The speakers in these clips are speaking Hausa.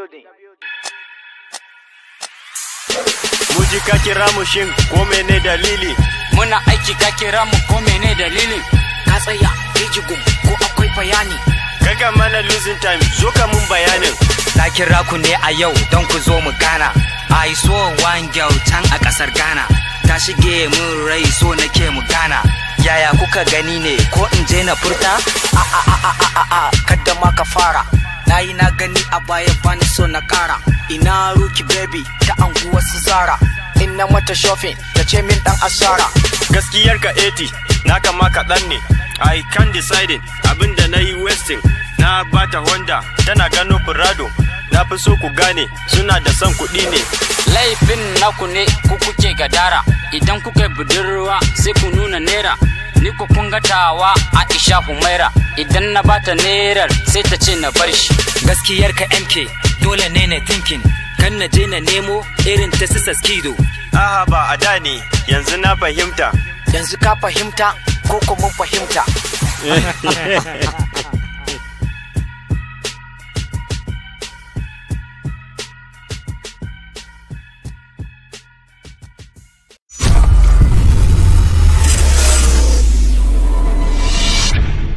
building. Muji ka kira mu shin ko mene dalili? Muna aiki ka kira mu ko mene dalilin? Ka tsaya jigun ko akwai bayani? Kaga mana losing time, zo ka mun bayanin. Na kira ku ne a yau don ku zo mu gana. I saw one girl can a kasar Ghana. Ta shige mun rai so nake mu gana. Yaya kuka gani ne ko in je na furta? Kadda ma ka fara. Nayi na gani a baya bani so na kara. Ina Ruki baby ta anguwa su Zara. Inna mata shopping ta ce min dan asara. Gaskiyar ka 80, naka ma kaɗan ne. I can decide abinda na yi wasting. Na bata Honda tana gano Prado. Na fi so ku gane suna da son kuɗi ne. Laifin naku ne ku kuke gadara. Idan kuka budurwa sai ku nuna naira. Ni ku kun gatawa Aisha Humaira. Idan na bata nerar sai ta ce na bar shi. Gaskiyar ka MK dole ne na thinking. Kan na je na nemo irin ta sisa skido. Aha ba a da ne yanzu na fahimta. Yanzu ka fahimta ko ko mun fahimta.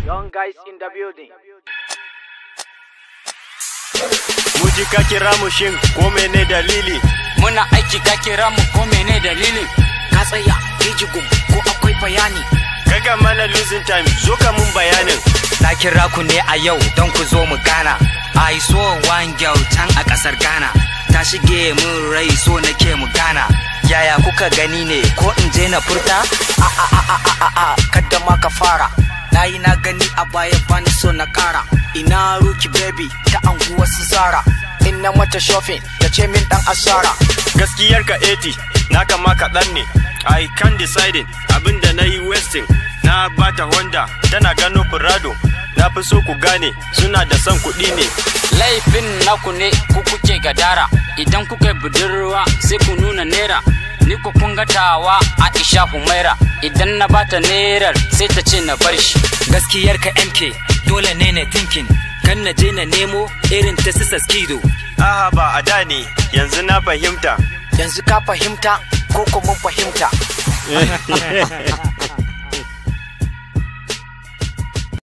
Young guys in the building. Muji ka kira mu shin ko mene dalili? Muna aiki ka kira mu ko mene dalilin? Ka tsaya jigun ko akwai bayani? Kaga mana losing time, zo ka mun bayanin. Na kira ku ne a yau don ku zo mu gana. I saw one girl can a kasar Ghana. Ta shige mun rai so nake mu gana. Yaya kuka gani ne ko in je na furta? Kadda ma ka fara. Nayi na gani a baya bani so na kara. Ina Ruki baby ta anguwa su Zara. Inna mata shopping ta ce min dan asara. Gaskiyar ka 80, naka ma kaɗan ne. I can decide abinda na yi wasting. Na bata Honda tana gano Prado. Na fi so ku gane suna da son kuɗi ne. Laifin naku ne ku kuke gadara. Idan kuka budurwa sai ku nuna naira. Ni ku kun gatawa Aisha Humaira. Idan na bata nerar sai ta ce na bar shi. Gaskiyar ka MK dole ne na thinking. Kan na je na nemo irin ta sisa skido. Aha ba a da ne yanzu na fahimta. Yanzu ka fahimta ko ko mun fahimta.